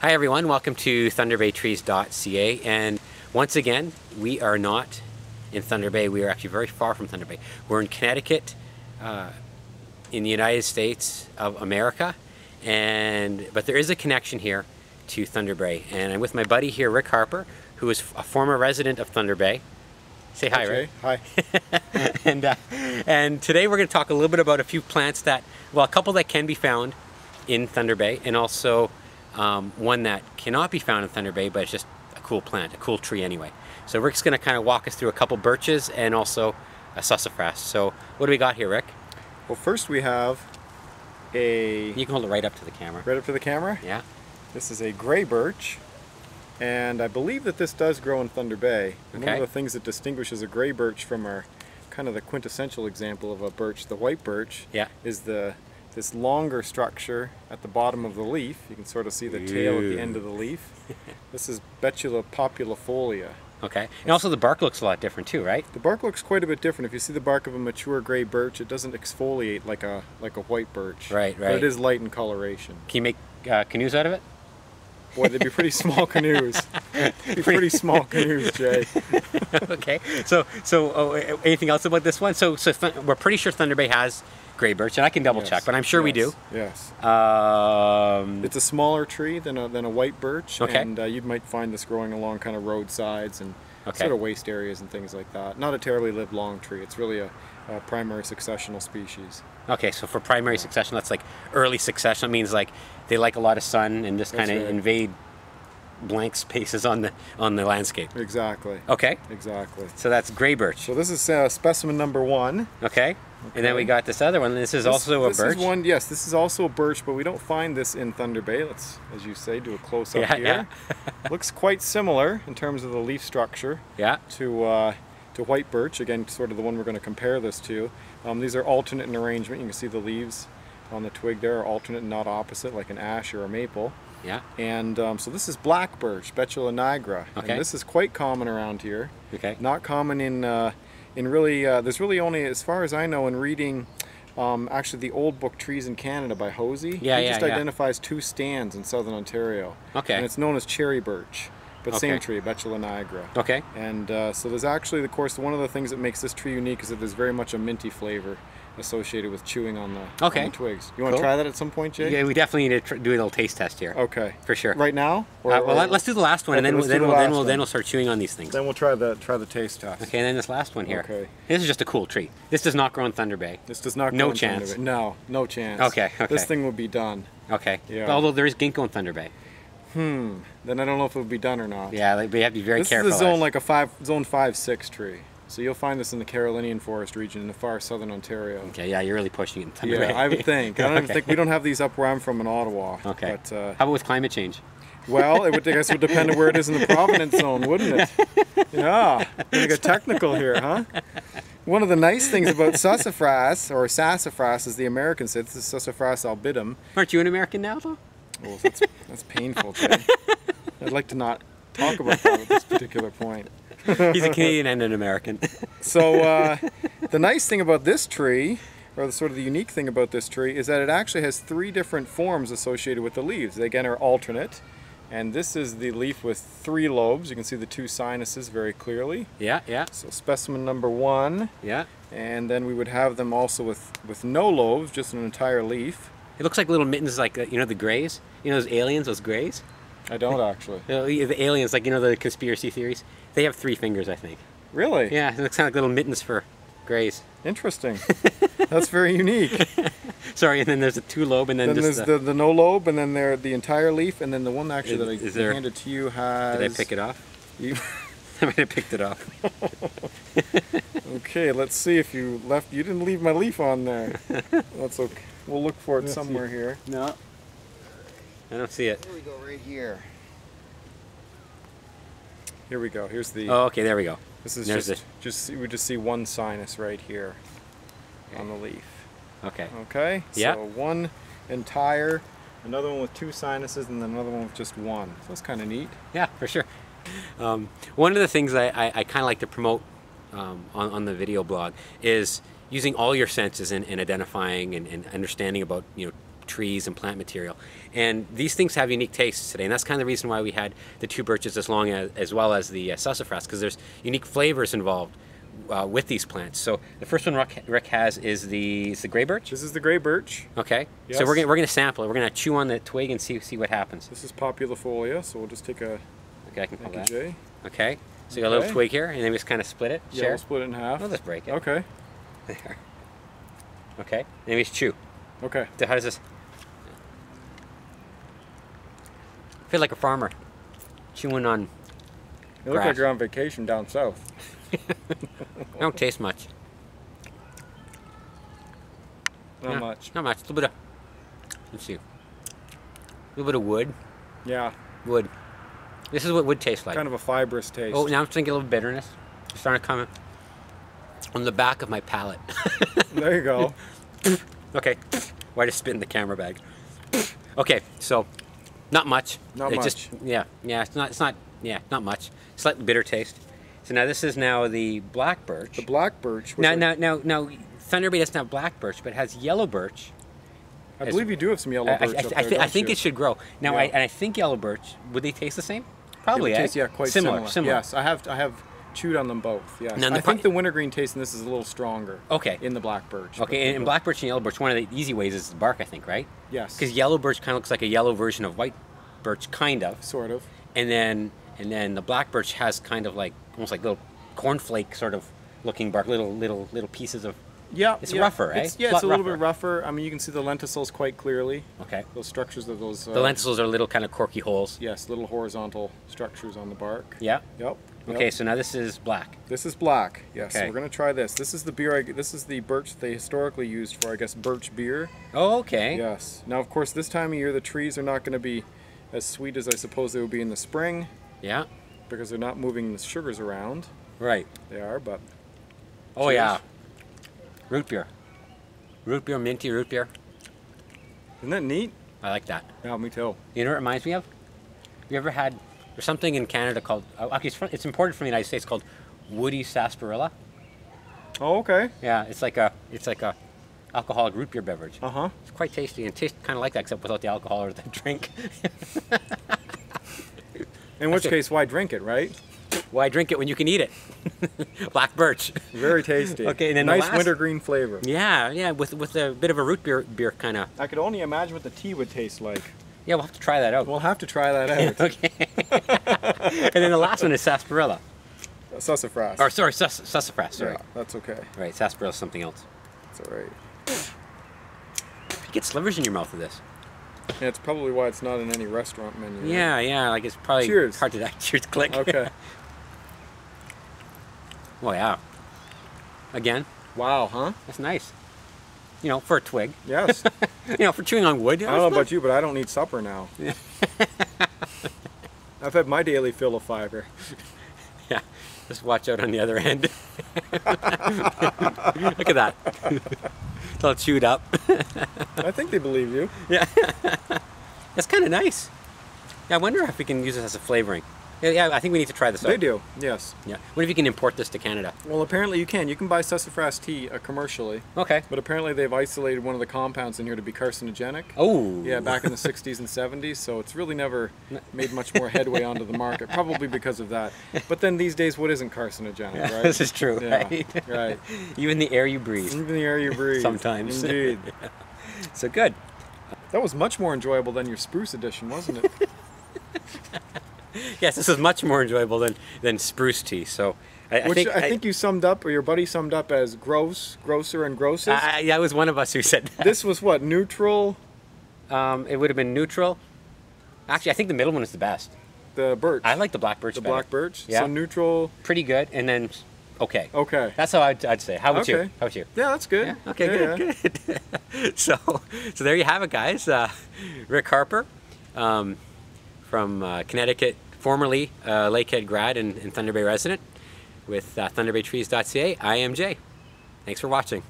Hi everyone, welcome to thunderbaytrees.ca, and once again we are not in Thunder Bay. We are actually very far from Thunder Bay. We're in Connecticut, in the United States of America, but there is a connection here to Thunder Bay, and I'm with my buddy here, Rick Harper, who is a former resident of Thunder Bay. Say hi, Rick. Hi. and today we're going to talk a little bit about a few plants that, well, a couple that can be found in Thunder Bay, and also one that cannot be found in Thunder Bay, but it's just a cool plant, a cool tree anyway. So Rick's going to kind of walk us through a couple birches and also a sassafras. So what do we got here, Rick? Well, first we have a... You can hold it right up to the camera. Right up to the camera? Yeah. This is a gray birch, and I believe that this does grow in Thunder Bay. Okay. One of the things that distinguishes a gray birch from our kind of the quintessential example of a birch, the white birch, is this longer structure at the bottom of the leaf. You can sort of see the tail at the end of the leaf. This is Betula populifolia. Okay. And also the bark looks a lot different too, right? The bark looks quite a bit different. If you see the bark of a mature gray birch, it doesn't exfoliate like a white birch. Right. But it is light in coloration. Can you make canoes out of it? Boy, they'd be pretty small canoes. Be pretty small canoes, Jay. Okay. So anything else about this one? So we're pretty sure Thunder Bay has gray birch, and I can double check, but I'm sure we do. Yes. It's a smaller tree than a white birch, okay. And you might find this growing along kind of roadsides and sort of waste areas and things like that. Not a terribly live-long tree. It's really a primary successional species. Okay, so for primary succession, that's like early succession. It means like they like a lot of sun and just kind of invade blank spaces on the landscape. Exactly. Okay. Exactly. So that's gray birch. So this is specimen number 1. Okay. And then we got this other one. This is also a birch. Yes, this is also a birch, but we don't find this in Thunder Bay. Let's, as you say, do a close-up here. Yeah. Looks quite similar in terms of the leaf structure. Yeah. To white birch, again, sort of the one we're going to compare this to. These are alternate in arrangement. You can see the leaves on the twig there are alternate and not opposite, like an ash or a maple. Yeah. And so this is black birch, Betula nigra. Okay. And this is quite common around here. Okay. Not common in really, there's really only, as far as I know, in reading actually the old book Trees in Canada by Hosey. He just identifies 2 stands in southern Ontario. Okay. And it's known as cherry birch. But same tree, Betula nigra. Okay. And so there's actually, of course, one of the things that makes this tree unique is that there's very much a minty flavor associated with chewing on the twigs. You want to try that at some point, Jay? Yeah, we definitely need to do a little taste test here. Okay. For sure. Right now? Well, let's do the last one, and then we'll start chewing on these things. Then we'll try the taste test. Okay, and then this last one here. Okay. This is just a cool tree. This does not grow in Thunder Bay. This does not grow no in chance. Thunder Bay. No chance. Okay. This thing will be done. Okay. Yeah. Although there is ginkgo in Thunder Bay. Then I don't know if it would be done or not. Yeah, we have to be very careful. This is a zone like a zone 5-6 tree. So you'll find this in the Carolinian forest region in the far southern Ontario. Okay, yeah, you're really pushing it in Thunder Bay. Yeah, I would think. I don't even think we don't have these up where I'm from in Ottawa. Okay. But, how about with climate change? Well, I guess it would depend on where it is in the provenance zone, wouldn't it? Yeah, we get technical here, huh? One of the nice things about sassafras, or sassafras as the Americans say, this is Sassafras albidum. Aren't you an American now, though? Well, that's painful, Jay. I'd like to not talk about that at this particular point. He's a Canadian and an American. So the nice thing about this tree, or sort of the unique thing about this tree, is that it actually has 3 different forms associated with the leaves. They again are alternate, and this is the leaf with 3 lobes. You can see the 2 sinuses very clearly. Yeah, yeah. So specimen number 1. Yeah. And then we would have them also with no lobes, just an entire leaf. It looks like little mittens, like you know the greys. You know those aliens, those greys. I don't actually. The aliens, like you know the conspiracy theories. They have 3 fingers, I think. Really? Yeah, it looks kind of like little mittens for greys. Interesting. That's very unique. Sorry, and then there's a 2-lobe, and then there's the no lobe, and then the entire leaf, and then the one actually that I handed to you has... Did I pick it off? I might have picked it off. Okay, let's see if you left... You didn't leave my leaf on there. That's okay. We'll look for it somewhere here. No. I don't see it. Here we go, right here. Here we go. Here's the... Oh, okay, there we go. This is we just see 1 sinus right here on the leaf. Okay. Okay? Yeah. So 1 entire, another one with 2 sinuses, and then another one with just 1. So that's kind of neat. Yeah, for sure. One of the things I kind of like to promote on the video blog is using all your senses in identifying and understanding about, you know, trees and plant material. And these things have unique tastes today, and that's kind of the reason why we had the two birches as well as the sassafras, because there's unique flavors involved with these plants. So the first one Rick has is the gray birch. This is the gray birch. Okay. Yes. So we're gonna sample it. We're gonna chew on the twig and see what happens. This is populifolia, so we'll just take a. Okay, I can pull that. J. Okay. So you got a little twig here, and then we just kind of split it. Yeah, Share. we'll split it in half. We'll just break it. Okay. There. Okay. Then we just chew. Okay. So how does this? I feel like a farmer chewing on. You look like you're on vacation down south. They don't taste much. Not much. Not much. A little bit of. Let's see. A little bit of wood. Yeah. Wood. This is what wood tastes like. Kind of a fibrous taste. Oh, now I'm thinking a little bitterness. It's starting to come on the back of my palate. There you go. Okay. Why just spit in the camera bag? Okay, so not much. Not It's much. Just, yeah, not much. Slightly bitter taste. So now this is now the black birch. The black birch. Now, Thunder Bay doesn't have black birch, but it has yellow birch. I believe you do have some yellow birch up there, I think don't you? it should grow. Now, Yeah. I think yellow birch, would they taste the same? Probably, It tastes, yeah, quite similar. Similar. Yes, I have chewed on them both. Yes. Now, I think the wintergreen taste in this is a little stronger. Okay. In the black birch. Okay, and black birch and yellow birch, one of the easy ways is the bark, I think, right? Yes. Because yellow birch kind of looks like a yellow version of white birch, kind of. Sort of. And then the black birch has kind of like almost like little cornflake sort of looking bark, little pieces of. Yeah. It's rougher, eh? It's a little bit rougher. I mean, you can see the lenticels quite clearly. Okay. Those structures of those. The lenticels are little kind of corky holes. Yes, little horizontal structures on the bark. Yeah. Yep. Okay, so now this is black. This is black. Yes. Okay. So we're gonna try this. This is the beer. This is the birch they historically used for, I guess, birch beer. Oh, okay. Yes. Now, of course, this time of year the trees are not going to be as sweet as I suppose they would be in the spring. Yeah. Because they're not moving the sugars around. Right. They are, but. Oh, yeah. Root beer. Root beer, minty root beer. Isn't that neat? I like that. Yeah, me too. You know what it reminds me of? You ever had, there's something in Canada called, okay, it's imported from the United States called woody sarsaparilla. Oh, okay. Yeah, it's like a alcoholic root beer beverage. Uh-huh. It's quite tasty and it tastes kind of like that except without the alcohol or the drink. In which case, why drink it, right? Why drink it when you can eat it? Black birch. Very tasty. Okay, and then nice wintergreen flavor. Yeah, with a bit of a root beer kind of. I could only imagine what the tea would taste like. Yeah, we'll have to try that out. We'll have to try that out. Okay. And then the last one is sarsaparilla. Sassafras. Or sorry, sassafras. Sorry. Yeah, that's okay. Right, sarsaparilla is something else. That's all right. You get slivers in your mouth of this. Yeah, it's probably why it's not in any restaurant menu. Right? Yeah, like it's probably Cheers. hard to cheers click. Okay. Oh yeah. Again, Wow, huh? that's nice. You know, for a twig. Yes. You know, for chewing on wood. I don't know about you, but I don't need supper now. I've had my daily fill of fiber. Yeah, just watch out on the other end. Look at that. It's all chewed up. I think they believe you. Yeah. That's kind of nice. Yeah, I wonder if we can use this as a flavoring. Yeah, I think we need to try this out. They do, yes. Yeah. What if you can import this to Canada? Well, apparently you can. You can buy sassafras tea commercially. Okay. But apparently they've isolated one of the compounds in here to be carcinogenic. Oh. Yeah, back in the 60s and 70s, so it's really never made much more headway onto the market, probably because of that. But then these days, what isn't carcinogenic, right? This is true, Yeah, right? right. Even the air you breathe. Even the air you breathe. Sometimes. Indeed. So good. That was much more enjoyable than your spruce edition, wasn't it? Yes, this is much more enjoyable than spruce tea. So I think you summed up, or your buddy summed up as gross, grosser, and grossest. that was one of us who said that. This was what, neutral? It would have been neutral. Actually, I think the middle one is the best. The birch. I like the black birch the better. black birch. Yeah. So neutral. Pretty good, and then okay. Okay. That's how I'd say. How about you? Okay. How about you? Yeah, that's good. Yeah? Okay, good. So there you have it, guys. Rick Harper from Connecticut, formerly Lakehead grad and Thunder Bay resident with thunderbaytrees.ca. I am Jay. Thanks for watching.